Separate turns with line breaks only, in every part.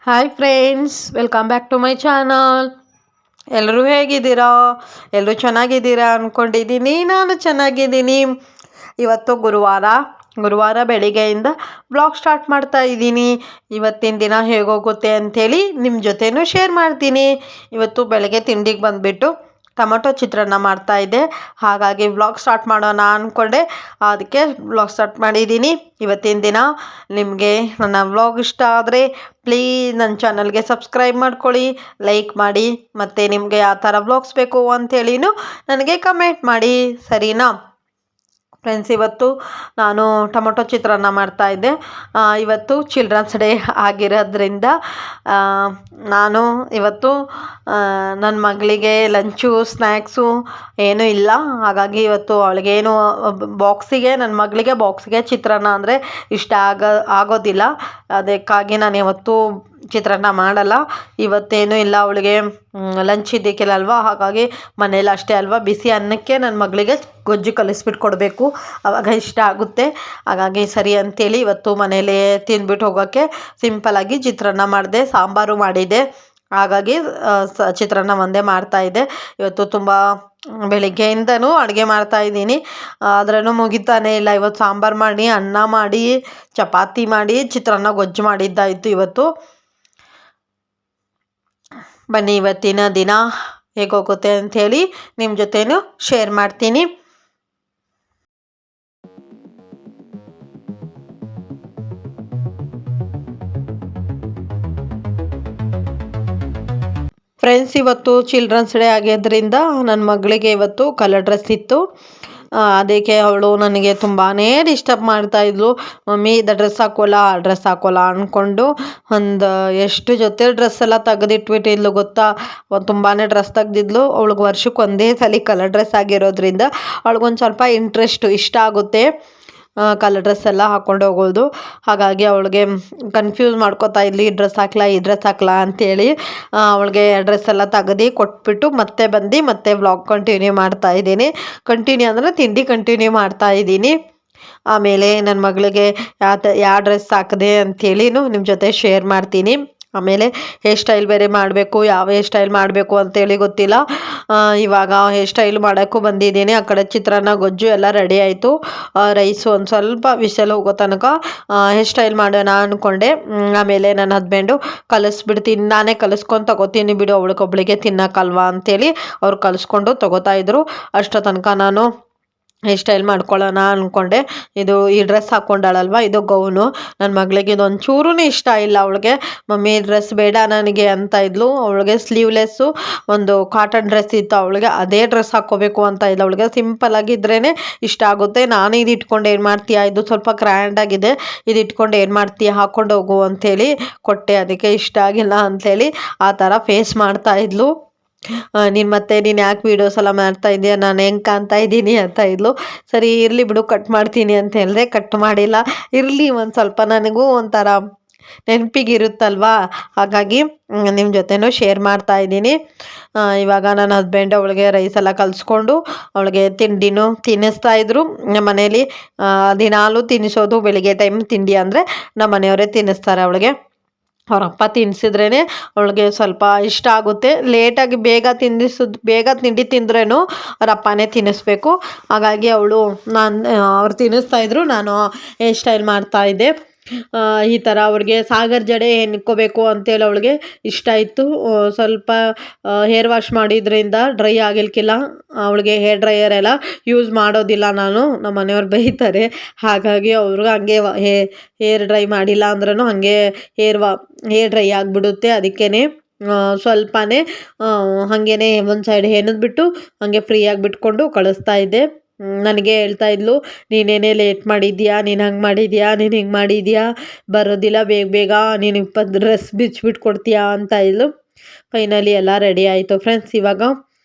Hi friends, welcome back to my channel. ಎಲ್ಲರೂ ಹೇಗಿದ್ದೀರಾ? ಎಲ್ಲರೂ ಚೆನ್ನಾಗಿದ್ದೀರಾ ಅಂದ್ಕೊಂಡಿದ್ದೀನಿ. ನಾನು ಚೆನ್ನಾಗಿದ್ದೀನಿ. ಇವತ್ತು ಗುರುವಾರ ಬೆಳಿಗ್ಗೆಯಿಂದ ಬ್ಲಾಗ್ ಸ್ಟಾರ್ಟ್ ಮಾಡ್ತಾ ಇದ್ದೀನಿ. ಇವತ್ತಿನ ದಿನ ಹೇಗೋಗುತ್ತೆ ಅಂಥೇಳಿ ನಿಮ್ಮ ಜೊತೆನೂ ಶೇರ್ ಮಾಡ್ತೀನಿ. ಇವತ್ತು ಬೆಳಗ್ಗೆ ತಿಂಡಿಗೆ ಬಂದುಬಿಟ್ಟು ಟೊಮೊಟೊ ಚಿತ್ರಾನ್ನ ಮಾಡ್ತಾಯಿದ್ದೆ. ಹಾಗಾಗಿ ವ್ಲಾಗ್ ಸ್ಟಾರ್ಟ್ ಮಾಡೋಣ ಅಂದ್ಕೊಂಡೆ, ಅದಕ್ಕೆ ವ್ಲಾಗ್ ಸ್ಟಾರ್ಟ್ ಮಾಡಿದ್ದೀನಿ. ಇವತ್ತಿನ ದಿನ ನಿಮಗೆ ನನ್ನ ವ್ಲಾಗ್ ಇಷ್ಟ ಆದರೆ ಪ್ಲೀಸ್ ನನ್ನ ಚಾನಲ್ಗೆ ಸಬ್ಸ್ಕ್ರೈಬ್ ಮಾಡ್ಕೊಳ್ಳಿ, ಲೈಕ್ ಮಾಡಿ, ಮತ್ತು ನಿಮಗೆ ಯಾವ ಥರ ವ್ಲಾಗ್ಸ್ ಬೇಕು ಅಂಥೇಳಿನೂ ನನಗೆ ಕಮೆಂಟ್ ಮಾಡಿ, ಸರಿನಾ ಫ್ರೆಂಡ್ಸ್? ಇವತ್ತು ನಾನು ಟೊಮೊಟೊ ಚಿತ್ರಾನ್ನ ಮಾಡ್ತಾಯಿದ್ದೆ. ಇವತ್ತು ಚಿಲ್ಡ್ರನ್ಸ್ ಡೇ ಆಗಿರೋದ್ರಿಂದ ನಾನು ಇವತ್ತು ನನ್ನ ಮಗಳಿಗೆ ಲಂಚು ಸ್ನ್ಯಾಕ್ಸು ಏನೂ ಇಲ್ಲ. ಹಾಗಾಗಿ ಇವತ್ತು ಅವಳಿಗೇನು ನನ್ನ ಮಗಳಿಗೆ ಬಾಕ್ಸಿಗೆ ಚಿತ್ರಾನ್ನ ಅಂದರೆ ಇಷ್ಟ ಆಗೋದಿಲ್ಲ. ಅದಕ್ಕಾಗಿ ನಾನು ಇವತ್ತು ಚಿತ್ರಾನ್ನ ಮಾಡಲ್ಲ. ಇವತ್ತೇನೂ ಇಲ್ಲ, ಅವಳಿಗೆ ಲಂಚ್ ಇದ್ದಕ್ಕಿಲ್ಲ ಅಲ್ವಾ, ಹಾಗಾಗಿ ಮನೇಲಿ ಅಷ್ಟೇ ಅಲ್ವಾ, ಬಿಸಿ ಅನ್ನಕ್ಕೆ ನನ್ನ ಮಗಳಿಗೆ ಗೊಜ್ಜು ಕಲಿಸ್ಬಿಟ್ಟು ಕೊಡಬೇಕು, ಆವಾಗ ಇಷ್ಟ ಆಗುತ್ತೆ. ಹಾಗಾಗಿ ಸರಿ ಅಂತೇಳಿ ಇವತ್ತು ಮನೇಲಿ ತಿಂದ್ಬಿಟ್ಟು ಹೋಗೋಕ್ಕೆ ಸಿಂಪಲಾಗಿ ಚಿತ್ರಾನ್ನ ಮಾಡಿದೆ, ಸಾಂಬಾರು ಮಾಡಿದ್ದೆ. ಹಾಗಾಗಿ ಚಿತ್ರಾನ್ನ ಒಂದೇ ಮಾಡ್ತಾಯಿದ್ದೆ. ಇವತ್ತು ತುಂಬ ಬೆಳಿಗ್ಗೆಯಿಂದನೂ ಅಡುಗೆ ಮಾಡ್ತಾಯಿದ್ದೀನಿ, ಆದ್ರೂ ಮುಗಿತಾನೇ ಇಲ್ಲ. ಇವತ್ತು ಸಾಂಬಾರು ಮಾಡಿ, ಅನ್ನ ಮಾಡಿ, ಚಪಾತಿ ಮಾಡಿ, ಚಿತ್ರಾನ್ನ ಗೊಜ್ಜು ಮಾಡಿದ್ದಾಯಿತು ಇವತ್ತು. ಬನ್ನಿ ಇವತ್ತಿನ ದಿನ ಹೇಗೋಗುತ್ತೆ ಅಂಥೇಳಿ ನಿಮ್ಮ ಜೊತೆನೂ ಶೇರ್ ಮಾಡ್ತೀನಿ. ಫ್ರೆಂಡ್ಸ್, ಇವತ್ತು ಚಿಲ್ಡ್ರನ್ಸ್ ಡೇ ಆಗಿದ್ದರಿಂದ ನನ್ನ ಮಗಳಿಗೆ ಇವತ್ತು ಕಲರ್ ಡ್ರೆಸ್ ಇತ್ತು. ಅದಕ್ಕೆ ಅವಳು ನನಗೆ ತುಂಬಾ ಡಿಸ್ಟರ್ಬ್ ಮಾಡ್ತಾಯಿದ್ಲು. ಮಮ್ಮಿ ಇದು ಡ್ರೆಸ್ ಹಾಕೋಲ್ಲ, ಆ ಡ್ರೆಸ್ ಹಾಕೋಲ್ಲ ಅಂದ್ಕೊಂಡು ಒಂದು ಎಷ್ಟು ಜೊತೆ ಡ್ರೆಸ್ ಎಲ್ಲ ತೆಗೆದಿಟ್ಬಿಟ್ಟಿದ್ಲು ಗೊತ್ತಾ. ತುಂಬಾ ಡ್ರೆಸ್ ತೆಗ್ದಿದ್ಲು. ಅವಳಿಗೆ ವರ್ಷಕ್ಕೆ ಒಂದೇ ಸಲ ಕಲರ್ ಡ್ರೆಸ್ ಆಗಿರೋದ್ರಿಂದ ಅವಳಿಗೊಂದು ಸ್ವಲ್ಪ ಇಷ್ಟ ಆಗುತ್ತೆ ಕಲರ್ ಡ್ರೆಸ್ ಎಲ್ಲ ಹಾಕ್ಕೊಂಡು ಹೋಗೋದು. ಹಾಗಾಗಿ ಅವಳಿಗೆ ಕನ್ಫ್ಯೂಸ್ ಮಾಡ್ಕೋತಾ ಇದ್ಲಿ, ಈ ಡ್ರೆಸ್ ಹಾಕ್ಲಾ ಈ ಡ್ರೆಸ್ ಹಾಕ್ಲಾ ಅಂಥೇಳಿ. ಅವಳಿಗೆ ಡ್ರೆಸ್ ಎಲ್ಲ ತೆಗ್ದು ಕೊಟ್ಬಿಟ್ಟು ಮತ್ತೆ ವ್ಲಾಗ್ ಕಂಟಿನ್ಯೂ ಮಾಡ್ತಾಯಿದ್ದೀನಿ. ಕಂಟಿನ್ಯೂ ಅಂದರೆ ತಿಂಡಿ ಕಂಟಿನ್ಯೂ ಮಾಡ್ತಾಯಿದ್ದೀನಿ. ಆಮೇಲೆ ನನ್ನ ಮಗಳಿಗೆ ಯಾವ ಡ್ರೆಸ್ ಹಾಕಿದೆ ಅಂಥೇಳಿನೂ ನಿಮ್ಮ ಜೊತೆ ಶೇರ್ ಮಾಡ್ತೀನಿ. ಆಮೇಲೆ ಹೇರ್ ಸ್ಟೈಲ್ ಬೇರೆ ಮಾಡಬೇಕು, ಯಾವ ಹೇರ್ ಸ್ಟೈಲ್ ಮಾಡಬೇಕು ಅಂತೇಳಿ ಗೊತ್ತಿಲ್ಲ. ಇವಾಗ ಹೇರ್ ಸ್ಟೈಲ್ ಮಾಡೋಕ್ಕೂ ಬಂದಿದ್ದೀನಿ. ಆ ಕಡೆ ಚಿತ್ರಾನ್ನ ಗೊಜ್ಜು ಎಲ್ಲ ರೆಡಿ ಆಯಿತು. ರೈಸು ಒಂದು ಸ್ವಲ್ಪ ವಿಷಲ್ ಹೋಗೋ ತನಕ ಹೇರ್ ಸ್ಟೈಲ್ ಮಾಡೋಣ ಅಂದ್ಕೊಂಡೆ. ಆಮೇಲೆ ನನ್ನ ಹಸ್ಬೆಂಡು ಕಲಿಸ್ಬಿಡ್ತೀನಿ, ನಾನೇ ಕಲಿಸ್ಕೊಂಡು ತೊಗೋತೀನಿ ಬಿಡು, ಅವಳಿಗೊಬ್ಳಿಗೆ ತಿನ್ನೋಕ್ಕಲ್ವಾ ಅಂಥೇಳಿ ಅವ್ರು ಕಲಿಸ್ಕೊಂಡು ತೊಗೋತಾಯಿದ್ರು. ಅಷ್ಟೋ ತನಕ ನಾನು ಹೇರ್ ಸ್ಟೈಲ್ ಮಾಡ್ಕೊಳ್ಳೋಣ ಅಂದ್ಕೊಂಡೆ. ಈ ಡ್ರೆಸ್ ಹಾಕ್ಕೊಂಡಾಳಲ್ವ, ಇದು ಗೌನು. ನನ್ನ ಮಗಳಿಗೆ ಇದೊಂದು ಚೂರೂ ಇಷ್ಟ ಇಲ್ಲ. ಅವಳಿಗೆ ಮಮ್ಮಿ ಡ್ರೆಸ್ ಬೇಡ ನನಗೆ ಅಂತ ಇದ್ಲು. ಅವಳಿಗೆ ಸ್ಲೀವ್ಲೆಸ್ಸು ಒಂದು ಕಾಟನ್ ಡ್ರೆಸ್ ಇತ್ತು, ಅವಳಿಗೆ ಅದೇ ಡ್ರೆಸ್ ಹಾಕ್ಕೋಬೇಕು ಅಂತ ಇದ್ಲು. ಅವಳಿಗೆ ಸಿಂಪಲಾಗಿದ್ರೇ ಇಷ್ಟ ಆಗುತ್ತೆ. ನಾನು ಇದು ಇಟ್ಕೊಂಡು ಏನು ಮಾಡ್ತೀಯಾ, ಇದು ಸ್ವಲ್ಪ ಗ್ರ್ಯಾಂಡಾಗಿದೆ, ಇದು ಇಟ್ಕೊಂಡು ಏನು ಮಾಡ್ತೀಯಾ, ಹಾಕ್ಕೊಂಡು ಹೋಗು ಅಂಥೇಳಿ ಕೊಟ್ಟೆ. ಅದಕ್ಕೆ ಇಷ್ಟ ಆಗಿಲ್ಲ ಅಂಥೇಳಿ ಆ ಥರ ಫೇಸ್ ಮಾಡ್ತಾಯಿದ್ಲು. ನೀನು ಯಾಕೆ ವೀಡಿಯೋಸ್ ಎಲ್ಲ ಮಾಡ್ತಾ ಇದೀಯ, ನಾನು ಹೆಂಗೆ ಕಾಣ್ತಾ ಇದ್ದೀನಿ ಅಂತ ಇದ್ಲು. ಸರಿ ಇರಲಿ ಬಿಡು, ಕಟ್ ಮಾಡ್ತೀನಿ ಅಂತ ಹೇಳಿದೆ. ಕಟ್ ಮಾಡಿಲ್ಲ, ಇರಲಿ ಒಂದು ಸ್ವಲ್ಪ ನನಗೂ ಒಂಥರ ನೆನಪಿಗಿರುತ್ತಲ್ವಾ, ಹಾಗಾಗಿ ನಿಮ್ಮ ಜೊತೆನೂ ಶೇರ್ ಮಾಡ್ತಾ ಇದ್ದೀನಿ. ಇವಾಗ ನನ್ನ ಹಸ್ಬೆಂಡ್ ಅವಳಿಗೆ ರೈಸ್ ಎಲ್ಲ ಕಲಿಸ್ಕೊಂಡು ಅವಳಿಗೆ ತಿಂಡಿನೂ ತಿನ್ನಿಸ್ತಾಯಿದ್ರು. ನಮ್ಮ ಮನೇಲಿ ದಿನಾಲೂ ತಿನ್ನಿಸೋದು ಬೆಳಿಗ್ಗೆ ಟೈಮ್ ತಿಂಡಿ ಅಂದರೆ ನಮ್ಮ ಮನೆಯವರೇ ತಿನ್ನಿಸ್ತಾರೆ ಅವಳಿಗೆ. ಅವರಪ್ಪ ತಿನ್ನಿಸಿದ್ರೇ ಅವಳಿಗೆ ಸ್ವಲ್ಪ ಇಷ್ಟ ಆಗುತ್ತೆ. ಲೇಟಾಗಿ ಬೇಗ ತಿಂಡಿ ತಿಂದ್ರೂ ಅವರಪ್ಪನೇ ತಿನ್ನಿಸ್ಬೇಕು. ಹಾಗಾಗಿ ಅವ್ರು ತಿನ್ನಿಸ್ತಾಯಿದ್ರು, ನಾನು ಹೇರ್ ಸ್ಟೈಲ್ ಮಾಡ್ತಾಯಿದ್ದೆ. ಈ ಥರ ಅವ್ರಿಗೆ ಸಾಗರ್ ಜಡೆ ಹೆಣ್ಕೋಬೇಕು ಅಂತೇಳಿ ಅವಳಿಗೆ ಇಷ್ಟ ಇತ್ತು. ಸ್ವಲ್ಪ ಹೇರ್ ವಾಶ್ ಮಾಡಿದ್ರಿಂದ ಡ್ರೈ ಆಗಿಲ್ಕಿಲ್ಲ. ಅವಳಿಗೆ ಹೇರ್ ಡ್ರೈಯರ್ ಎಲ್ಲ ಯೂಸ್ ಮಾಡೋದಿಲ್ಲ ನಾನು, ನಮ್ಮ ಮನೆಯವ್ರು ಬೈತಾರೆ. ಹಾಗಾಗಿ ಅವ್ರಿಗೆ ಹಂಗೆ ಹೇರ್ ಡ್ರೈ ಮಾಡಿಲ್ಲ ಅಂದ್ರೂ ಹಾಗೆ ಹೇರ್ ಡ್ರೈ ಆಗಿಬಿಡುತ್ತೆ. ಅದಕ್ಕೇ ಸ್ವಲ್ಪನೇ ಹಾಗೇ ಒಂದು ಸೈಡ್ ಹೆಣದ್ಬಿಟ್ಟು ಹಾಗೆ ಫ್ರೀಯಾಗಿ ಬಿಟ್ಕೊಂಡು ಕಳಿಸ್ತಾ ಇದ್ದೆ. ನನಗೆ ಹೇಳ್ತಾ ಇದ್ಲು, ನೀನೇನೇ ಲೇಟ್ ಮಾಡಿದ್ಯಾ, ನೀನು ಹಂಗೆ ಮಾಡಿದ್ಯಾ, ನೀನು ಹಿಂಗೆ ಮಾಡಿದ್ಯಾ, ಬರೋದಿಲ್ಲ ಬೇಗ ಬೇಗ, ನೀನು 20 ಡ್ರೆಸ್ ಬಿಚ್ಚಿಬಿಟ್ಟು ಕೊಡ್ತೀಯಾ ಅಂತ ಇದ್ಲು. ಫೈನಲಿ ಎಲ್ಲ ರೆಡಿ ಆಯಿತು ಫ್ರೆಂಡ್ಸ್. ಇವಾಗ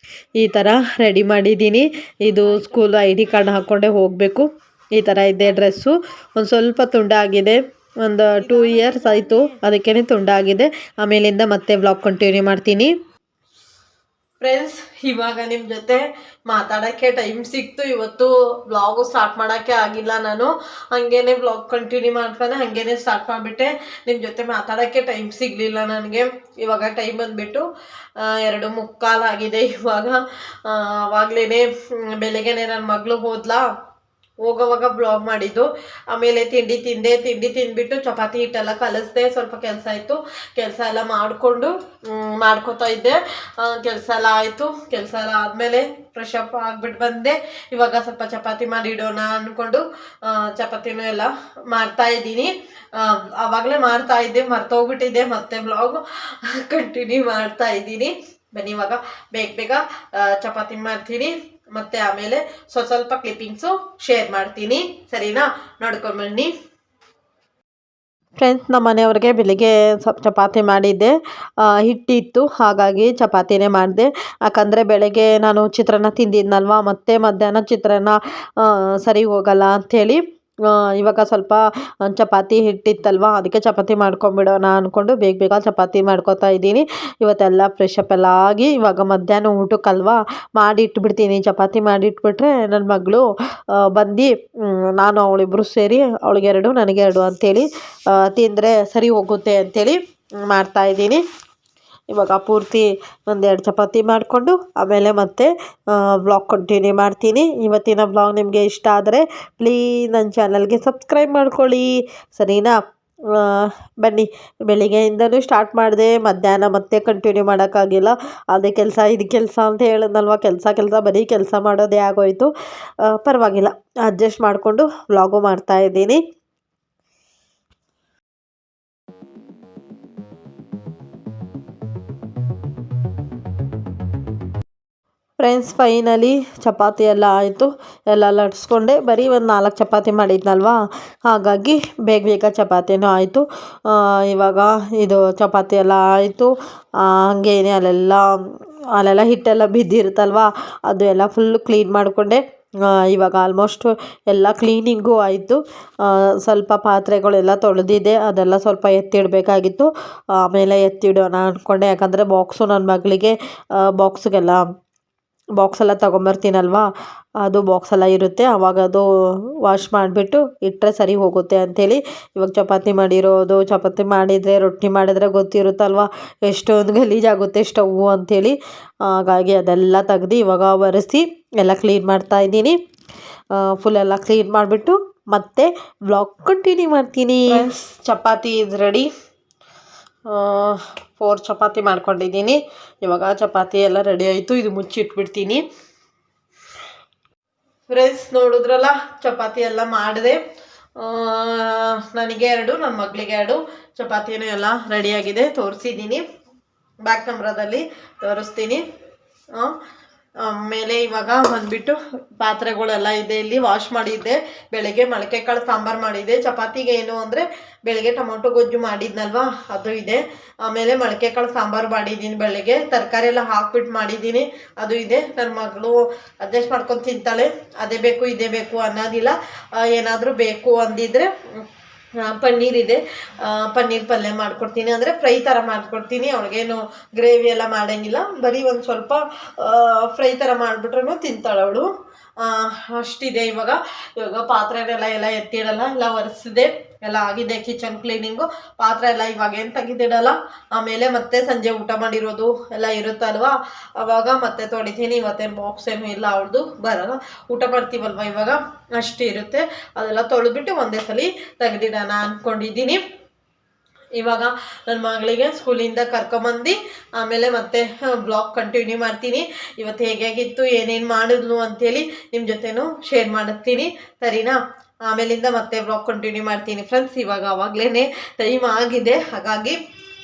ಈ ಥರ ರೆಡಿ ಮಾಡಿದ್ದೀನಿ. ಇದು ಸ್ಕೂಲ್ ID ಕಾರ್ಡ್ ಹಾಕ್ಕೊಂಡೇ ಹೋಗಬೇಕು. ಈ ಥರ ಇದೆ ಡ್ರೆಸ್ಸು. ಒಂದು ಸ್ವಲ್ಪ ತುಂಡಾಗಿದೆ, ಒಂದು 2 ಇಯರ್ಸ್ ಆಯಿತು, ಅದಕ್ಕೇ ತುಂಡಾಗಿದೆ. ಆಮೇಲಿಂದ ಮತ್ತೆ ವ್ಲಾಗ್ ಕಂಟಿನ್ಯೂ ಮಾಡ್ತೀನಿ. ಫ್ರೆಂಡ್ಸ್, ಇವಾಗ ನಿಮ್ಮ ಜೊತೆ ಮಾತಾಡೋಕ್ಕೆ ಟೈಮ್ ಸಿಕ್ತು. ಇವತ್ತು ವ್ಲಾಗು ಸ್ಟಾರ್ಟ್ ಮಾಡೋಕ್ಕೆ ಆಗಿಲ್ಲ. ನಾನು ಹಾಗೇನೆ ವ್ಲಾಗ್ ಕಂಟಿನ್ಯೂ ಮಾಡ್ತಾನೆ ಹಾಗೇನೆ ಸ್ಟಾರ್ಟ್ ಮಾಡಿಬಿಟ್ಟೆ. ನಿಮ್ಮ ಜೊತೆ ಮಾತಾಡೋಕ್ಕೆ ಟೈಮ್ ಸಿಗಲಿಲ್ಲ ನನಗೆ. ಇವಾಗ ಟೈಮ್ ಬಂದುಬಿಟ್ಟು 2:45 ಆಗಿದೆ. ಇವಾಗ ಆವಾಗಲೇ ಬೆಳಗ್ಗೆನೆ ನನ್ನ ಮಗಳು ಹೋಗೋವಾಗ ಬ್ಲಾಗ್ ಮಾಡಿದ್ದು. ಆಮೇಲೆ ತಿಂಡಿ ತಿಂದ್ಬಿಟ್ಟು ಚಪಾತಿ ಹಿಟ್ಟೆಲ್ಲ ಕಲಿಸ್ದೆ. ಸ್ವಲ್ಪ ಕೆಲಸ ಇತ್ತು, ಕೆಲಸ ಎಲ್ಲ ಮಾಡ್ಕೋತಾ ಇದ್ದೆ. ಕೆಲಸ ಎಲ್ಲ ಆಯಿತು. ಕೆಲಸ ಎಲ್ಲ ಆದಮೇಲೆ ಫ್ರೆಶ್ ಅಪ್ ಆಗಿಬಿಟ್ಟು ಬಂದೆ. ಇವಾಗ ಸ್ವಲ್ಪ ಚಪಾತಿ ಮಾಡಿಡೋಣ ಅಂದ್ಕೊಂಡು ಚಪಾತಿನೂ ಎಲ್ಲ ಮಾಡ್ತಾಯಿದ್ದೀನಿ. ಆವಾಗಲೇ ಮಾಡ್ತಾಯಿದ್ದೆ, ಮರ್ತೋಗ್ಬಿಟ್ಟಿದ್ದೆ. ಮತ್ತೆ ಬ್ಲಾಗ್ ಕಂಟಿನ್ಯೂ ಮಾಡ್ತಾಯಿದ್ದೀನಿ. ಬನ್ನಿ ಇವಾಗ ಬೇಗ ಚಪಾತಿ ಮಾಡ್ತೀನಿ. ಮತ್ತು ಆಮೇಲೆ ಸ್ವಲ್ಪ ಕ್ಲಿಪ್ಪಿಂಗ್ಸು ಶೇರ್ ಮಾಡ್ತೀನಿ, ಸರಿನಾ? ನೋಡ್ಕೊಂಬನ್ನಿ ಫ್ರೆಂಡ್ಸ್. ನಮ್ಮ ಮನೆಯವ್ರಿಗೆ ಬೆಳಿಗ್ಗೆ ಸ್ವಲ್ಪ ಚಪಾತಿ ಮಾಡಿದ್ದೆ. ಹಿಟ್ಟಿತ್ತು, ಹಾಗಾಗಿ ಚಪಾತಿನೇ ಮಾಡಿದೆ. ಯಾಕಂದರೆ ಬೆಳಗ್ಗೆ ನಾನು ಚಿತ್ರಾನ್ನ ತಿಂದಿದ್ನಲ್ವ, ಮತ್ತು ಮಧ್ಯಾಹ್ನ ಚಿತ್ರಾನ್ನ ಸರಿ ಹೋಗಲ್ಲ ಅಂಥೇಳಿ ಇವಾಗ ಸ್ವಲ್ಪ ಚಪಾತಿ ಹಿಟ್ಟಿತ್ತಲ್ವ, ಅದಕ್ಕೆ ಚಪಾತಿ ಮಾಡ್ಕೊಂಬಿಡೋಣ ಅಂದ್ಕೊಂಡು ಬೇಗ ಚಪಾತಿ ಮಾಡ್ಕೊತಾ ಇದ್ದೀನಿ. ಇವತ್ತೆಲ್ಲ ಫ್ರೆಶ್ ಅಪ್ ಎಲ್ಲ ಆಗಿ ಇವಾಗ ಮಧ್ಯಾಹ್ನ ಊಟಕ್ಕಲ್ವ ಮಾಡಿಟ್ಬಿಡ್ತೀನಿ. ಚಪಾತಿ ಮಾಡಿಟ್ಬಿಟ್ರೆ ನನ್ನ ಮಗಳು ಬಂದು ನಾನು ಅವಳಿಬ್ಬರು ಸೇರಿ ಅವಳಿಗೆ 2 ನನಗೆ 2 ಅಂಥೇಳಿ ತಿಂದರೆ ಸರಿ ಹೋಗುತ್ತೆ ಅಂಥೇಳಿ ಮಾಡ್ತಾಯಿದ್ದೀನಿ. ಇವಾಗ ಪೂರ್ತಿ 1-2 ಚಪಾತಿ ಮಾಡಿಕೊಂಡು ಆಮೇಲೆ ಮತ್ತೆ ವ್ಲಾಗ್ ಕಂಟಿನ್ಯೂ ಮಾಡ್ತೀನಿ. ಇವತ್ತಿನ ವ್ಲಾಗ್ ನಿಮಗೆ ಇಷ್ಟ ಆದರೆ ಪ್ಲೀಸ್ ನನ್ನ ಚಾನಲ್ಗೆ ಸಬ್ಸ್ಕ್ರೈಬ್ ಮಾಡ್ಕೊಳ್ಳಿ, ಸರಿನಾ? ಬನ್ನಿ, ಬೆಳಿಗ್ಗೆಯಿಂದನೂ ಸ್ಟಾರ್ಟ್ ಮಾಡಿದೆ, ಮಧ್ಯಾಹ್ನ ಮತ್ತೆ ಕಂಟಿನ್ಯೂ ಮಾಡೋಕ್ಕಾಗಿಲ್ಲ. ಅದೇ ಕೆಲಸ ಇದು ಕೆಲಸ ಅಂತ ಹೇಳಿದ್ನಲ್ವ, ಕೆಲಸ ಬರೀ ಕೆಲಸ ಮಾಡೋದೇ ಆಗೋಯಿತು. ಪರವಾಗಿಲ್ಲ, ಅಡ್ಜಸ್ಟ್ ಮಾಡಿಕೊಂಡು ವ್ಲಾಗು ಮಾಡ್ತಾಯಿದ್ದೀನಿ. ಫ್ರೆಂಡ್ಸ್, ಫೈನಲಿ ಚಪಾತಿ ಎಲ್ಲ ಆಯಿತು. ಎಲ್ಲ ಲಟ್ಸ್ಕೊಂಡೆ. ಬರೀ ಒಂದು 4 ಚಪಾತಿ ಮಾಡಿದ್ನಲ್ವ, ಹಾಗಾಗಿ ಬೇಗ ಚಪಾತಿನೂ ಆಯಿತು. ಇವಾಗ ಇದು ಚಪಾತಿ ಎಲ್ಲ ಆಯಿತು. ಹಾಗೇನೆ ಅಲ್ಲೆಲ್ಲ ಹಿಟ್ಟೆಲ್ಲ ಬಿದ್ದಿರುತ್ತಲ್ವ, ಅದು ಎಲ್ಲ ಫುಲ್ಲು ಕ್ಲೀನ್ ಮಾಡಿಕೊಂಡೆ. ಇವಾಗ ಆಲ್ಮೋಸ್ಟ್ ಎಲ್ಲ ಕ್ಲೀನಿಂಗು ಆಯಿತು. ಸ್ವಲ್ಪ ಪಾತ್ರೆಗಳೆಲ್ಲ ತೊಳೆದಿದ್ದೆ, ಅದೆಲ್ಲ ಸ್ವಲ್ಪ ಎತ್ತಿಡಬೇಕಾಗಿತ್ತು. ಆಮೇಲೆ ಎತ್ತಿಡೋಣ ಅಂದ್ಕೊಂಡೆ. ಯಾಕಂದರೆ ನನ್ನ ಮಗಳಿಗೆ ಬಾಕ್ಸೆಲ್ಲ ತೊಗೊಂಬರ್ತೀನಲ್ವ, ಅದು ಬಾಕ್ಸೆಲ್ಲ ಇರುತ್ತೆ. ಆವಾಗ ಅದು ವಾಶ್ ಮಾಡಿಬಿಟ್ಟು ಇಟ್ಟರೆ ಸರಿ ಹೋಗುತ್ತೆ ಅಂಥೇಳಿ ಇವಾಗ ಚಪಾತಿ ಮಾಡಿದರೆ ರೊಟ್ಟಿ ಮಾಡಿದರೆ ಗೊತ್ತಿರುತ್ತಲ್ವ ಎಷ್ಟೊಂದು ಗಲೀಜಾಗುತ್ತೆ ಸ್ಟವ್ವು ಅಂಥೇಳಿ. ಹಾಗಾಗಿ ಅದೆಲ್ಲ ತೆಗ್ದು ಇವಾಗ ಒರೆಸಿ ಎಲ್ಲ ಕ್ಲೀನ್ ಮಾಡ್ತಾಯಿದ್ದೀನಿ. ಫುಲ್ ಎಲ್ಲ ಕ್ಲೀನ್ ಮಾಡಿಬಿಟ್ಟು ಮತ್ತೆ ವ್ಲಾಗ್ ಕಂಟಿನ್ಯೂ ಮಾಡ್ತೀನಿ. Chapati is ready. 4 ಚಪಾತಿ ಮಾಡ್ಕೊಂಡಿದ್ದೀನಿ. ಇವಾಗ ಚಪಾತಿ ಎಲ್ಲ ರೆಡಿ ಆಯಿತು. ಇದು ಮುಚ್ಚಿಟ್ಬಿಡ್ತೀನಿ. ಫ್ರೆಂಡ್ಸ್, ನೋಡಿದ್ರಲ್ಲ, ಚಪಾತಿ ಎಲ್ಲ ಮಾಡಿದೆ. ನನಗೆ 2, ನನ್ನ ಮಗಳಿಗೆ 2 ಚಪಾತಿನೂ ಎಲ್ಲ ರೆಡಿಯಾಗಿದೆ. ತೋರಿಸಿದ್ದೀನಿ, ಬ್ಯಾಕ್ ಕ್ಯಾಮ್ರಾದಲ್ಲಿ ತೋರಿಸ್ತೀನಿ. ಆಮೇಲೆ ಇವಾಗ ಬಂದುಬಿಟ್ಟು ಪಾತ್ರೆಗಳೆಲ್ಲ ಇದೆ, ಇಲ್ಲಿ ವಾಶ್ ಮಾಡಿದ್ದೆ. ಬೆಳಗ್ಗೆ ಮೊಳಕೆ ಕಾಳು ಸಾಂಬಾರು ಮಾಡಿದ್ದೆ. ಚಪಾತಿಗೆ ಏನು ಅಂದರೆ ಬೆಳಗ್ಗೆ ಟೊಮೊಟೊ ಗೊಜ್ಜು ಮಾಡಿದ್ನಲ್ವ, ಅದು ಇದೆ. ಆಮೇಲೆ ಮೊಳಕೆ ಕಾಳು ಸಾಂಬಾರು ಮಾಡಿದ್ದೀನಿ. ಬೆಳಗ್ಗೆ ತರಕಾರಿ ಎಲ್ಲ ಹಾಕ್ಬಿಟ್ಟು ಮಾಡಿದ್ದೀನಿ, ಅದು ಇದೆ. ನನ್ನ ಮಗಳು ಅಡ್ಜಸ್ಟ್ ಮಾಡ್ಕೊಂಡು ತಿಂತಾಳೆ. ಅದೇ ಬೇಕು ಇದೇ ಬೇಕು ಅನ್ನೋದಿಲ್ಲ. ಏನಾದರೂ ಬೇಕು ಅಂದಿದ್ರೆ ಪನ್ನೀರ್ ಇದೆ, ಪನ್ನೀರ್ ಪಲ್ಯ ಮಾಡಿಕೊಡ್ತೀನಿ. ಅಂದರೆ ಫ್ರೈ ಥರ ಮಾಡಿಕೊಡ್ತೀನಿ. ಅವಳಿಗೇನು ಗ್ರೇವಿ ಎಲ್ಲ ಮಾಡೋಂಗಿಲ್ಲ, ಬರೀ ಒಂದು ಸ್ವಲ್ಪ ಫ್ರೈ ಥರ ಮಾಡಿಬಿಟ್ರೂ ತಿಂತಾಳೆ ಅವಳು. ಅಷ್ಟಿದೆ. ಇವಾಗ ಪಾತ್ರೆನೆಲ್ಲ ಎತ್ತಿಡಲ್ಲ, ಎಲ್ಲ ಒರೆಸಿದೆ, ಎಲ್ಲ ಆಗಿದೆ. ಕಿಚನ್ ಕ್ಲೀನಿಂಗು, ಪಾತ್ರೆ ಎಲ್ಲ ಇವಾಗ ಏನು ತೆಗೆದಿಡಲ್ಲ. ಆಮೇಲೆ ಮತ್ತೆ ಸಂಜೆ ಊಟ ಮಾಡಿರೋದು ಎಲ್ಲ ಇರುತ್ತಲ್ವ, ಅವಾಗ ಮತ್ತೆ ತೊಳಿತೀನಿ. ಇವತ್ತೇನು ಬಾಕ್ಸ್ ಏನು ಇಲ್ಲ ಅವಳದು, ಬರಲ್ಲ. ಊಟ ಮಾಡ್ತೀವಲ್ವ ಇವಾಗ, ಅಷ್ಟು ಇರುತ್ತೆ. ಅದೆಲ್ಲ ತೊಳೆದ್ಬಿಟ್ಟು ಒಂದೇ ಸಲ ತೆಗೆದಿಡೋಣ ಅಂದ್ಕೊಂಡಿದ್ದೀನಿ. ಇವಾಗ ನನ್ನ ಮಗಳಿಗೆ ಸ್ಕೂಲಿಂದ ಕರ್ಕೊಂಬಂದು ಆಮೇಲೆ ಮತ್ತೆ ಬ್ಲಾಗ್ ಕಂಟಿನ್ಯೂ ಮಾಡ್ತೀನಿ. ಇವತ್ತು ಹೇಗಿತ್ತು, ಏನೇನು ಮಾಡಿದ್ಲು ಅಂಥೇಳಿ ನಿಮ್ಮ ಜೊತೆನೂ ಶೇರ್ ಮಾಡುತ್ತೀನಿ, ಸರಿನಾ? ಆಮೇಲಿಂದ ಮತ್ತೆ ಬ್ಲಾಗ್ ಕಂಟಿನ್ಯೂ ಮಾಡ್ತೀನಿ. ಫ್ರೆಂಡ್ಸ್, ಇವಾಗ ಆವಾಗಲೇ ಟೈಮ್ ಆಗಿದೆ, ಹಾಗಾಗಿ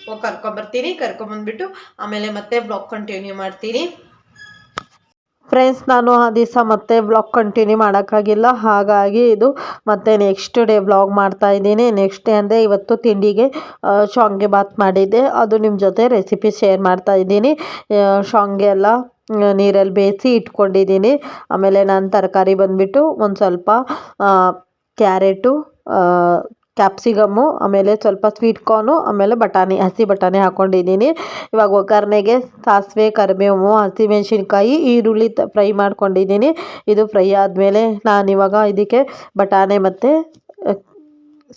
ಹೋಗಿ ಕರ್ಕೊಂಬಂದ್ಬಿಟ್ಟು ಆಮೇಲೆ ಮತ್ತೆ ಬ್ಲಾಗ್ ಕಂಟಿನ್ಯೂ ಮಾಡ್ತೀನಿ. ಫ್ರೆಂಡ್ಸ್, ನಾನು ಆ ದಿವಸ ಮತ್ತೆ ಬ್ಲಾಗ್ ಕಂಟಿನ್ಯೂ ಮಾಡೋಕ್ಕಾಗಿಲ್ಲ, ಹಾಗಾಗಿ ಇದು ಮತ್ತೆ ನೆಕ್ಸ್ಟ್ ಡೇ ಬ್ಲಾಗ್ ಮಾಡ್ತಾಯಿದ್ದೀನಿ. ನೆಕ್ಸ್ಟ್ ಡೇ ಅಂದರೆ ಇವತ್ತು ತಿಂಡಿಗೆ ಶಾವಿಗೆ ಬಾತ್ ಮಾಡಿದ್ದೆ, ಅದು ನಿಮ್ಮ ಜೊತೆ ರೆಸಿಪಿ ಶೇರ್ ಮಾಡ್ತಾಯಿದ್ದೀನಿ. ಶಾವಿಗೆ ಎಲ್ಲ ನೀರಲ್ಲಿ ಬೇಯಿಸಿ ಇಟ್ಕೊಂಡಿದ್ದೀನಿ. ಆಮೇಲೆ ನಾನು ತರಕಾರಿ ಬಂದುಬಿಟ್ಟು ಒಂದು ಸ್ವಲ್ಪ ಕ್ಯಾರೆಟು, ಕ್ಯಾಪ್ಸಿಕಮ್ಮು, ಆಮೇಲೆ ಸ್ವಲ್ಪ ಸ್ವೀಟ್ ಕಾರ್ನು, ಆಮೇಲೆ ಬಟಾಣಿ, ಹಸಿ ಬಟಾಣಿ ಹಾಕ್ಕೊಂಡಿದ್ದೀನಿ. ಇವಾಗ ಒಗ್ಗರಣೆಗೆ ಸಾಸಿವೆ, ಕರಿಬೇವು, ಹಸಿಮೆಣಸಿನ್ಕಾಯಿ, ಈರುಳ್ಳಿ ಫ್ರೈ ಮಾಡ್ಕೊಂಡಿದ್ದೀನಿ. ಇದು ಫ್ರೈ ಆದಮೇಲೆ ನಾನಿವಾಗ ಇದಕ್ಕೆ ಬಟಾಣಿ ಮತ್ತು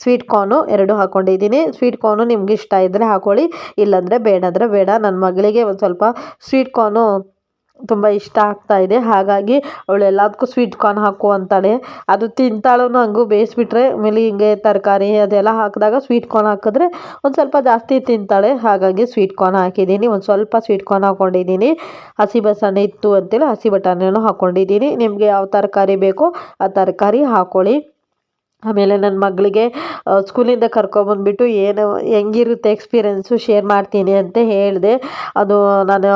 ಸ್ವೀಟ್ ಕಾರ್ನು 2 ಹಾಕ್ಕೊಂಡಿದ್ದೀನಿ. ಸ್ವೀಟ್ ಕಾರ್ನು ನಿಮ್ಗೆ ಇಷ್ಟ ಇದ್ದರೆ ಹಾಕ್ಕೊಳ್ಳಿ, ಇಲ್ಲಾಂದರೆ ಬೇಡಾದರೆ ಬೇಡ. ನನ್ನ ಮಗಳಿಗೆ ಒಂದು ಸ್ವಲ್ಪ ಸ್ವೀಟ್ ಕಾರ್ನು ತುಂಬ ಇಷ್ಟ ಆಗ್ತಾ ಇದೆ, ಹಾಗಾಗಿ ಅವಳು ಎಲ್ಲದಕ್ಕೂ ಸ್ವೀಟ್ ಕಾರ್ನ್ ಹಾಕು ಅಂತಾಳೆ. ಅದು ತಿಂತಾಳು, ಹಂಗೂ ಬೇಯಿಸ್ಬಿಟ್ರೆ ಆಮೇಲೆ ಹಿಂಗೆ ತರಕಾರಿ ಅದೆಲ್ಲ ಹಾಕಿದಾಗ ಸ್ವೀಟ್ ಕಾರ್ನ್ ಹಾಕಿದ್ರೆ ಒಂದು ಸ್ವಲ್ಪ ಜಾಸ್ತಿ ತಿಂತಾಳೆ, ಹಾಗಾಗಿ ಸ್ವೀಟ್ ಕಾರ್ನ್ ಹಾಕಿದ್ದೀನಿ. ಒಂದು ಸ್ವಲ್ಪ ಸ್ವೀಟ್ ಕಾರ್ನ್ ಹಾಕ್ಕೊಂಡಿದ್ದೀನಿ. ಹಸಿ ಬಟಾಣಿ ಇತ್ತು ಅಂತೇಳಿ ಹಸಿ ಬಟಾಣಿಯನ್ನು ಹಾಕ್ಕೊಂಡಿದ್ದೀನಿ. ನಿಮಗೆ ಯಾವ ತರಕಾರಿ ಬೇಕೋ ಆ ತರಕಾರಿ ಹಾಕ್ಕೊಳ್ಳಿ. ಆಮೇಲೆ ನನ್ನ ಮಗಳಿಗೆ ಸ್ಕೂಲಿಂದ ಕರ್ಕೊಬಂದ್ಬಿಟ್ಟು ಏನು ಹೆಂಗಿರುತ್ತೆ ಎಕ್ಸ್ಪೀರಿಯೆನ್ಸು ಶೇರ್ ಮಾಡ್ತೀನಿ ಅಂತ ಹೇಳಿದೆ. ಅದು ನಾನು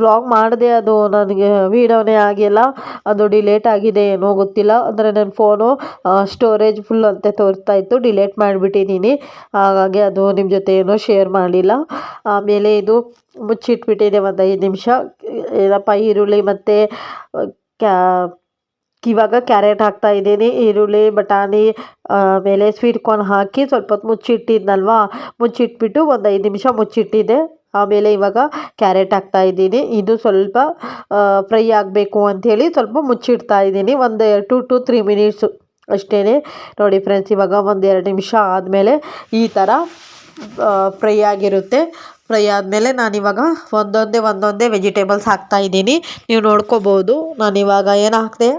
ವ್ಲಾಗ್ ಮಾಡಿದೆ, ಅದು ನನಗೆ ವೀಡಿಯೋನೇ ಆಗಿಲ್ಲ, ಅದು ಡಿಲೇಟ್ ಆಗಿದೆ ಏನೋ ಗೊತ್ತಿಲ್ಲ. ಅಂದರೆ ನನ್ನ ಫೋನು ಸ್ಟೋರೇಜ್ ಫುಲ್ ಅಂತ ತೋರಿಸ್ತಾ ಇತ್ತು, ಡಿಲೇಟ್ ಮಾಡಿಬಿಟ್ಟಿದ್ದೀನಿ, ಹಾಗಾಗಿ ಅದು ನಿಮ್ಮ ಜೊತೆ ಏನೋ ಶೇರ್ ಮಾಡಲಿಲ್ಲ. ಆಮೇಲೆ ಇದು ಮುಚ್ಚಿಟ್ಬಿಟ್ಟಿದೆ ಒಂದು 5 ನಿಮಿಷ. ಏನಪ್ಪ ಈರುಳ್ಳಿ ಮತ್ತು ಇವಾಗ ಕ್ಯಾರೆಟ್ ಹಾಕ್ತಾ ಇದ್ದೀನಿ. ಈರುಳ್ಳಿ, ಬಟಾಣಿ, ಆಮೇಲೆ ಸ್ವೀಟ್ ಕಾರ್ನ್ ಹಾಕಿ ಸ್ವಲ್ಪ ಹೊತ್ತು ಮುಚ್ಚಿಟ್ಟಿದ್ನಲ್ವಾ, ಮುಚ್ಚಿಟ್ಬಿಟ್ಟು ಒಂದು 5 ನಿಮಿಷ ಮುಚ್ಚಿಟ್ಟಿದ್ದೆ. ಆಮೇಲೆ ಇವಾಗ ಕ್ಯಾರೆಟ್ ಹಾಕ್ತಾ ಇದ್ದೀನಿ. ಇದು ಸ್ವಲ್ಪ ಫ್ರೈ ಆಗಬೇಕು ಅಂಥೇಳಿ ಸ್ವಲ್ಪ ಮುಚ್ಚಿಡ್ತಾ ಇದ್ದೀನಿ, ಒಂದು 2 to 3 ಮಿನಿಟ್ಸು ಅಷ್ಟೇ. ನೋಡಿ ಫ್ರೆಂಡ್ಸ್, ಇವಾಗ ಒಂದು 2 ನಿಮಿಷ ಆದಮೇಲೆ ಈ ಥರ ಫ್ರೈ ಆಗಿರುತ್ತೆ. ಫ್ರೈ ಆದಮೇಲೆ ನಾನಿವಾಗ ಒಂದೊಂದೇ ವೆಜಿಟೇಬಲ್ಸ್ ಹಾಕ್ತಾಯಿದ್ದೀನಿ. ನೀವು ನೋಡ್ಕೋಬೋದು, ನಾನಿವಾಗ ಏನು ಹಾಕಿದೆ,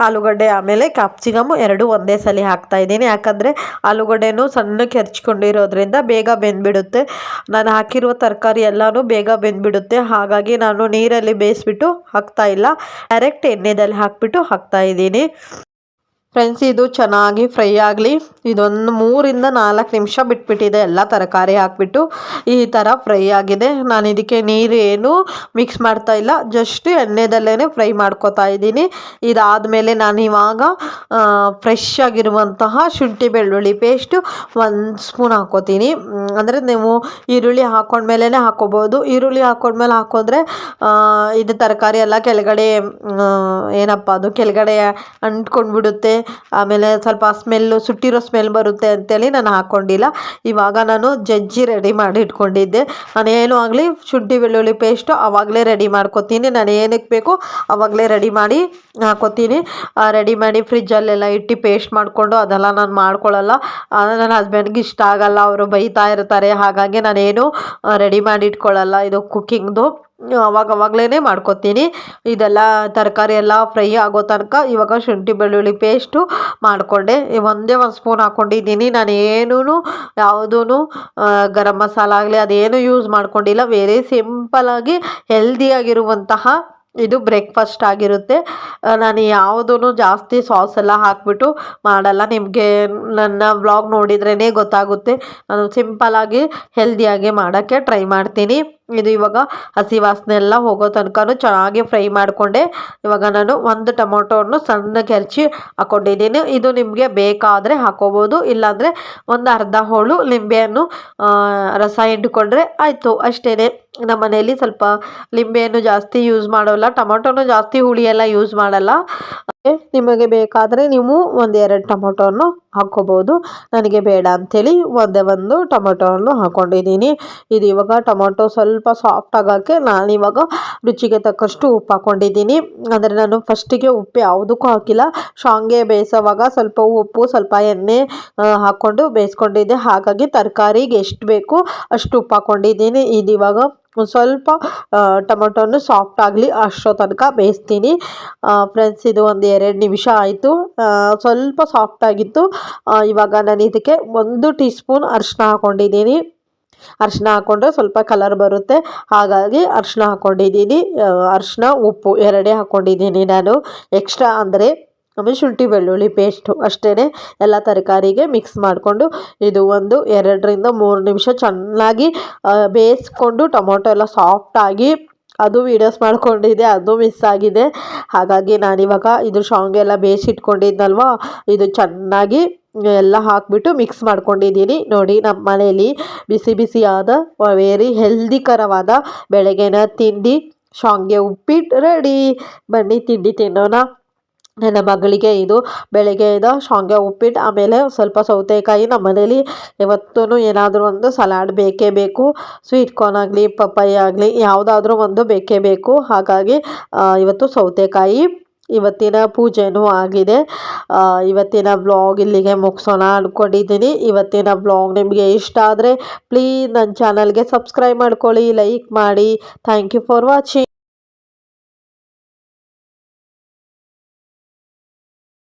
ಆಲೂಗಡ್ಡೆ ಆಮೇಲೆ ಕ್ಯಾಪ್ಸಿಕಮ್ 2 ಒಂದೇ ಸಲ ಹಾಕ್ತಾಯಿದ್ದೀನಿ. ಯಾಕಂದರೆ ಆಲೂಗಡ್ಡೆನೂ ಸಣ್ಣಕ್ಕೆ ಹೆಚ್ಕೊಂಡಿರೋದ್ರಿಂದ ಬೇಗ ಬೆಂದ್ಬಿಡುತ್ತೆ. ನಾನು ಹಾಕಿರುವ ತರಕಾರಿ ಎಲ್ಲನೂ ಬೇಗ ಬೆಂದ್ಬಿಡುತ್ತೆ, ಹಾಗಾಗಿ ನಾನು ನೀರಲ್ಲಿ ಬೇಯಿಸ್ಬಿಟ್ಟು ಹಾಕ್ತಾಯಿಲ್ಲ, ಡೈರೆಕ್ಟ್ ಎಣ್ಣೆದಲ್ಲಿ ಹಾಕಿಬಿಟ್ಟು ಹಾಕ್ತಾಯಿದ್ದೀನಿ. ಫ್ರೆಂಡ್ಸ್, ಇದು ಚೆನ್ನಾಗಿ ಫ್ರೈ ಆಗಲಿ. ಇದೊಂದು 3 to 4 ನಿಮಿಷ ಬಿಟ್ಬಿಟ್ಟಿದೆ, ಎಲ್ಲ ತರಕಾರಿ ಹಾಕ್ಬಿಟ್ಟು ಈ ಥರ ಫ್ರೈ ಆಗಿದೆ. ನಾನು ಇದಕ್ಕೆ ನೀರು ಏನು ಮಿಕ್ಸ್ ಮಾಡ್ತಾ ಇಲ್ಲ, ಜಸ್ಟ್ ಎಣ್ಣೆದಲ್ಲೇ ಫ್ರೈ ಮಾಡ್ಕೊತಾ ಇದ್ದೀನಿ. ಇದಾದಮೇಲೆ ನಾನು ಇವಾಗ ಫ್ರೆಶ್ ಆಗಿರುವಂತಹ ಶುಂಠಿ ಬೆಳ್ಳುಳ್ಳಿ ಪೇಸ್ಟು 1 ಸ್ಪೂನ್ ಹಾಕ್ಕೋತೀನಿ. ಅಂದರೆ ನೀವು ಈರುಳ್ಳಿ ಹಾಕ್ಕೊಂಡ್ಮೇಲೆ ಹಾಕ್ಕೋಬೋದು. ಈರುಳ್ಳಿ ಹಾಕ್ಕೊಂಡ್ಮೇಲೆ ಹಾಕಿದ್ರೆ ಇದು ತರಕಾರಿ ಎಲ್ಲ ಕೆಳಗಡೆ ಅದು ಕೆಳಗಡೆ ಅಂಟ್ಕೊಂಡ್ಬಿಡುತ್ತೆ, ಆಮೇಲೆ ಸ್ವಲ್ಪ ಸುಟ್ಟಿರೋ ಸ್ಮೆಲ್ ಬರುತ್ತೆ ಅಂತೇಳಿ ನಾನು ಹಾಕ್ಕೊಂಡಿಲ್ಲ. ಇವಾಗ ನಾನು ಜಜ್ಜಿ ರೆಡಿ ಮಾಡಿ ಇಟ್ಕೊಂಡಿದ್ದೆ. ನಾನೇನು ಆಗಲಿ ಶುಂಠಿ ಬೆಳ್ಳುಳ್ಳಿ ಪೇಸ್ಟು ಆವಾಗಲೇ ರೆಡಿ ಮಾಡ್ಕೊತೀನಿ. ನಾನು ಏನಕ್ಕೆ ಬೇಕು ಆವಾಗಲೇ ರೆಡಿ ಮಾಡಿ ಹಾಕ್ಕೋತೀನಿ. ರೆಡಿ ಮಾಡಿ ಫ್ರಿಜ್ಜಲ್ಲೆಲ್ಲ ಇಟ್ಟು ಪೇಸ್ಟ್ ಮಾಡಿಕೊಂಡು ಅದೆಲ್ಲ ನಾನು ಮಾಡ್ಕೊಳ್ಳಲ್ಲ. ನನ್ನ ಹಸ್ಬೆಂಡ್ಗೆ ಇಷ್ಟ ಆಗಲ್ಲ, ಅವರು ಬೈತಾ ಇರ್ತಾರೆ, ಹಾಗಾಗಿ ನಾನೇನು ರೆಡಿ ಮಾಡಿ ಇಟ್ಕೊಳ್ಳಲ್ಲ. ಇದು ಕುಕ್ಕಿಂಗ್ದು ಅವಾಗಲೇ ಮಾಡ್ಕೊತೀನಿ. ಇದೆಲ್ಲ ತರಕಾರಿ ಎಲ್ಲ ಫ್ರೈ ಆಗೋ ತನಕ ಇವಾಗ ಶುಂಠಿ ಬೆಳ್ಳುಳ್ಳಿ ಪೇಸ್ಟು ಮಾಡಿಕೊಂಡೆ. ಒಂದೇ 1 ಸ್ಪೂನ್ ಹಾಕ್ಕೊಂಡಿದ್ದೀನಿ. ನಾನು ಏನೂ ಯಾವುದೂ ಗರಂ ಮಸಾಲ ಆಗಲಿ ಅದೇನು ಯೂಸ್ ಮಾಡ್ಕೊಂಡಿಲ್ಲ. ವೆರಿ ಸಿಂಪಲ್ಲಾಗಿ ಹೆಲ್ದಿಯಾಗಿರುವಂತಹ ಇದು ಬ್ರೇಕ್ಫಾಸ್ಟ್ ಆಗಿರುತ್ತೆ. ನಾನು ಯಾವುದೂ ಜಾಸ್ತಿ ಸಾಸ್ ಎಲ್ಲ ಹಾಕಿಬಿಟ್ಟು ಮಾಡಲ್ಲ. ನಿಮಗೆ ನನ್ನ ವ್ಲಾಗ್ ನೋಡಿದ್ರೇ ಗೊತ್ತಾಗುತ್ತೆ, ನಾನು ಸಿಂಪಲ್ಲಾಗಿ ಹೆಲ್ದಿಯಾಗಿ ಮಾಡೋಕ್ಕೆ ಟ್ರೈ ಮಾಡ್ತೀನಿ. ಇದು ಇವಾಗ ಹಸಿ ವಾಸನೆ ಎಲ್ಲ ಹೋಗೋ ತನಕನೂ ಚೆನ್ನಾಗಿ ಫ್ರೈ ಮಾಡಿಕೊಂಡೆ. ಇವಾಗ ನಾನು 1 ಟೊಮೊಟೊವನ್ನು ಸಣ್ಣಕ್ಕೆ ಹೆಚ್ಚಿ ಹಾಕ್ಕೊಂಡಿದ್ದೀನಿ. ಇದು ನಿಮಗೆ ಬೇಕಾದರೆ ಹಾಕ್ಕೋಬೋದು, ಇಲ್ಲಾಂದರೆ ಒಂದು ಅರ್ಧ ಹೋಳು ಲಿಂಬೆಯನ್ನು ರಸ ಹಿಂಡ್ಕೊಂಡ್ರೆ ಆಯಿತು, ಅಷ್ಟೇ. ನಮ್ಮ ಮನೆಯಲ್ಲಿ ಸ್ವಲ್ಪ ಲಿಂಬೆಯನ್ನು ಜಾಸ್ತಿ ಯೂಸ್ ಮಾಡೋಲ್ಲ, ಟೊಮೊಟೊನು ಜಾಸ್ತಿ ಹುಳಿ ಎಲ್ಲ ಯೂಸ್ ಮಾಡಲ್ಲ. ನಿಮಗೆ ಬೇಕಾದರೆ ನೀವು 1-2 ಟೊಮೊಟೊವನ್ನು ಹಾಕ್ಕೋಬೋದು. ನನಗೆ ಬೇಡ ಅಂಥೇಳಿ ಒಂದೇ 1 ಟೊಮೊಟೊವನ್ನು ಹಾಕ್ಕೊಂಡಿದ್ದೀನಿ. ಇದು ಇವಾಗ ಟೊಮೊಟೊ ಸ್ವಲ್ಪ ಸಾಫ್ಟ್ ಆಗೋಕ್ಕೆ ನಾನಿವಾಗ ರುಚಿಗೆ ತಕ್ಕಷ್ಟು ಉಪ್ಪು ಹಾಕ್ಕೊಂಡಿದ್ದೀನಿ. ಅಂದರೆ ನಾನು ಫಸ್ಟಿಗೆ ಉಪ್ಪು ಯಾವುದಕ್ಕೂ ಹಾಕಿಲ್ಲ, ಶಾವಿಗೆ ಬೇಯಿಸೋವಾಗ ಸ್ವಲ್ಪ ಉಪ್ಪು ಸ್ವಲ್ಪ ಎಣ್ಣೆ ಹಾಕ್ಕೊಂಡು ಬೇಯಿಸ್ಕೊಂಡಿದ್ದೆ, ಹಾಗಾಗಿ ತರಕಾರಿಗೆ ಎಷ್ಟು ಬೇಕು ಅಷ್ಟು ಉಪ್ಪು ಹಾಕ್ಕೊಂಡಿದ್ದೀನಿ. ಇದು ಇವಾಗ ಒಂದು ಸ್ವಲ್ಪ ಟೊಮೊಟೊನು ಸಾಫ್ಟ್ ಆಗಲಿ ಅಷ್ಟೋ ತನಕ ಬೇಯಿಸ್ತೀನಿ. ಫ್ರೆಂಡ್ಸ್, ಇದು ಒಂದು 2 ನಿಮಿಷ ಆಯಿತು, ಸ್ವಲ್ಪ ಸಾಫ್ಟ್ ಆಗಿತ್ತು. ಇವಾಗ ನಾನು ಇದಕ್ಕೆ 1 ಟೀ ಸ್ಪೂನ್ ಅರಿಶಿನ ಹಾಕ್ಕೊಂಡಿದ್ದೀನಿ. ಅರಿಶಿನ ಹಾಕ್ಕೊಂಡ್ರೆ ಸ್ವಲ್ಪ ಕಲರ್ ಬರುತ್ತೆ, ಹಾಗಾಗಿ ಅರಿಶಿನ ಹಾಕ್ಕೊಂಡಿದ್ದೀನಿ. ಅರಿಶಿನ ಉಪ್ಪು 2 ಹಾಕ್ಕೊಂಡಿದ್ದೀನಿ ನಾನು ಎಕ್ಸ್ಟ್ರಾ. ಅಂದರೆ ಆಮೇಲೆ ಶುಂಠಿ ಬೆಳ್ಳುಳ್ಳಿ ಪೇಸ್ಟು ಅಷ್ಟೇ. ಎಲ್ಲ ತರಕಾರಿಗೆ ಮಿಕ್ಸ್ ಮಾಡಿಕೊಂಡು ಇದು 1 2 to 3 ನಿಮಿಷ ಚೆನ್ನಾಗಿ ಬೇಯಿಸ್ಕೊಂಡು ಟೊಮೊಟೊ ಎಲ್ಲ ಸಾಫ್ಟಾಗಿ, ಅದು ವೀಡಿಯೋಸ್ ಮಾಡ್ಕೊಂಡಿದ್ದೆ, ಅದು ಮಿಸ್ ಆಗಿದೆ. ಹಾಗಾಗಿ ನಾನಿವಾಗ ಇದು ಶಾವಿಗೆ ಎಲ್ಲ ಬೇಯಿಸಿಟ್ಕೊಂಡಿದ್ನಲ್ವ, ಇದು ಚೆನ್ನಾಗಿ ಎಲ್ಲ ಹಾಕಿಬಿಟ್ಟು ಮಿಕ್ಸ್ ಮಾಡ್ಕೊಂಡಿದ್ದೀನಿ. ನೋಡಿ, ನಮ್ಮ ಮನೆಯಲ್ಲಿ ಬಿಸಿಯಾದ ವೆರಿ ಹೆಲ್ದಿಕರವಾದ ಬೆಳಗಿನ ತಿಂಡಿ ಶಾವಿಗೆ ಉಪ್ಪಿಟ್ಟು ರೆಡಿ. ಬನ್ನಿ ತಿಂಡಿ ತಿನ್ನೋಣ. ನನ್ನ ಮಗಳಿಗೆ ಇದು ಬೆಳಗ್ಗೆ ಶಾವಿಗೆ ಉಪ್ಪಿಟ್ಟು, ಆಮೇಲೆ ಸ್ವಲ್ಪ ಸೌತೆಕಾಯಿ. ನಮ್ಮ ಮನೇಲಿ ಯಾವತ್ತೂ ಏನಾದರೂ ಒಂದು ಸಲಾಡ್ ಬೇಕೇ ಬೇಕು. ಸ್ವೀಟ್ ಕಾರ್ನ್ ಆಗಲಿ, ಪಪ್ಪಾಯ ಆಗಲಿ, ಯಾವುದಾದ್ರೂ ಒಂದು ಬೇಕೇ ಬೇಕು. ಹಾಗಾಗಿ ಇವತ್ತು ಸೌತೆಕಾಯಿ. ಇವತ್ತಿನ ಪೂಜೆನೂ ಆಗಿದೆ. ಇವತ್ತಿನ ವ್ಲಾಗ್ ಇಲ್ಲಿಗೆ ಮುಗಿಸೋಣ ಅಂದ್ಕೊಂಡಿದ್ದೀನಿ. ಇವತ್ತಿನ ವ್ಲಾಗ್ ನಿಮಗೆ ಇಷ್ಟ ಆದರೆ ಪ್ಲೀಸ್ ನನ್ನ ಚಾನಲ್ಗೆ ಸಬ್ಸ್ಕ್ರೈಬ್ ಮಾಡ್ಕೊಳ್ಳಿ, ಲೈಕ್ ಮಾಡಿ. Thank you for watching.